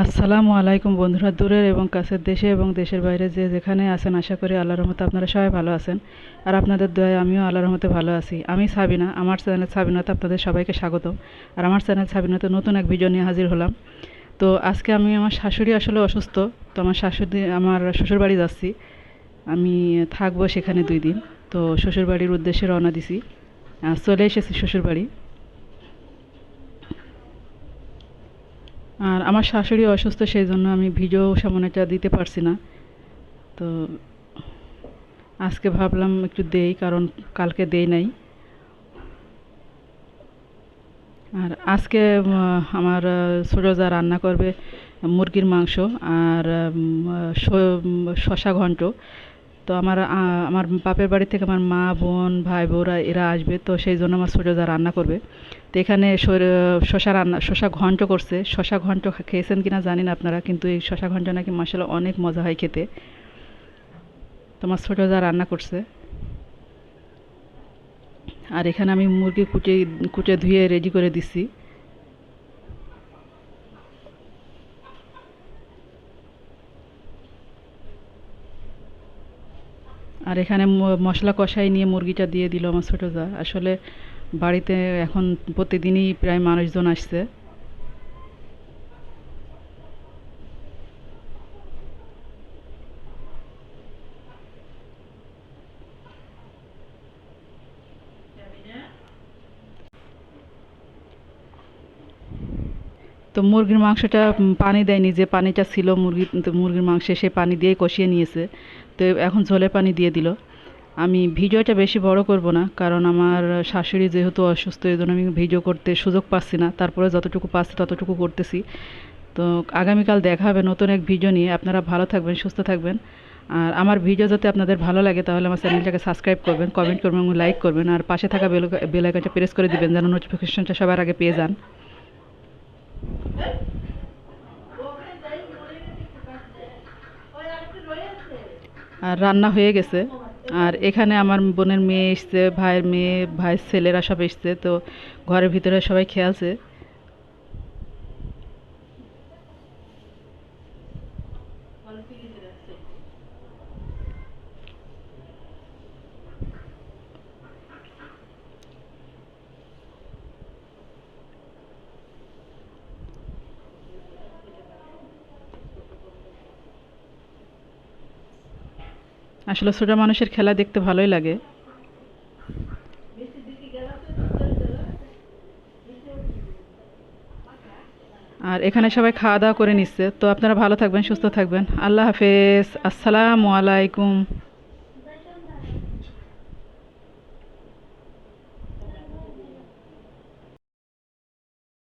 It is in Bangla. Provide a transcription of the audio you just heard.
আসসালামু আলাইকুম বন্ধুরা, দূরের এবং কাছের, দেশে এবং দেশের বাইরে যে যেখানে আছেন, আশা করি আল্লাহর রহমতে আপনারা সবাই ভালো আছেন। আর আপনাদের দয়ায় আমিও আল্লাহর রহমতে ভালো আছি। আমি সাবিনা, আমার চ্যানেল সাবিনাতে আপনাদের সবাইকে স্বাগত। আর আমার চ্যানেল সাবিনাতে নতুন এক ভিডিও নিয়ে হাজির হলাম। তো আজকে আমি আমার শাশুড়ি আসলে অসুস্থ, তো আমার শ্বশুর বাড়ি যাচ্ছি। আমি থাকবো সেখানে 2 দিন। তো শ্বশুর বাড়ির উদ্দেশ্যে রওনা দিছি, চলে এসেছি শ্বশুর বাড়ি। আর আমার শাশুড়ি অসুস্থ, সেই জন্য আমি ভিডিও সেমন একটা দিতে পারছি না। তো আজকে ভাবলাম একটু দেই, কারণ কালকে দেই নাই। আর আজকে আমার ছোটো যা রান্না করবে মুরগির মাংস আর শশা ঘন্ট। তো আমার বাপের বাড়ি থেকে আমার মা, বোন, ভাই বোরা এরা আসবে, তো সেই জন্য আমার ছোটো যা রান্না করবে। তো এখানে শশা ঘন্ট করছে। শশা ঘন্ট খেয়েছেন কিনা জানি না আপনারা, কিন্তু এই শশা ঘন্ট নাকি মাসাল্লাহ অনেক মজা হয় খেতে। তোমার ছোটো যা রান্না করছে। আর এখানে আমি মুরগি কুটে ধুয়ে রেডি করে দিছি। আর এখানে মশলা কষাই নিয়ে মুরগিটা দিয়ে দিল আমার ছোটো যা। আসলে বাড়িতে এখন প্রতিদিনই প্রায় মানুষজন আসছে। তো মুরগির মাংসটা পানি দেয়নি, যে পানিটা ছিল মুরগির মাংসে, সে পানি দিয়ে কষিয়ে নিয়েছে। তো এখন ঝোলের পানি দিয়ে দিল। আমি ভিডিওটা বেশি বড় করব না, কারণ আমার শাশুড়ি যেহেতু অসুস্থ, এই জন্য আমি ভিডিও করতে সুযোগ পাচ্ছি না। তারপরে যতটুকু পাচ্ছি ততটুকু করতেছি। তো আগামীকাল দেখা হবে নতুন এক ভিডিও নিয়ে। আপনারা ভালো থাকবেন, সুস্থ থাকবেন। আর আমার ভিডিও যাতে আপনাদের ভালো লাগে, তাহলে আমার চ্যানেলটাকে সাবস্ক্রাইব করবেন, কমেন্ট করবেন এবং লাইক করবেন। আর পাশে থাকা বেল আইকনটা প্রেস করে দিবেন, যেন নোটিফিকেশনটা সবার আগে পেয়ে যান। আর রান্না হয়ে গেছে। আর এখানে আমার বোনের মেয়ে এসছে, ভাইয়ের মেয়ে, ভাইয়ের ছেলেরা সব এসছে। তো ঘরের ভিতরে সবাই খেলছে। আসলে ছোটো মানুষের খেলা দেখতে ভালোই লাগে। আর এখানে সবাই খাওয়া দাওয়া করে নিচ্ছে। তো আপনারা ভালো থাকবেন, সুস্থ থাকবেন। আল্লাহ হাফেজ, আসসালামু আলাইকুম।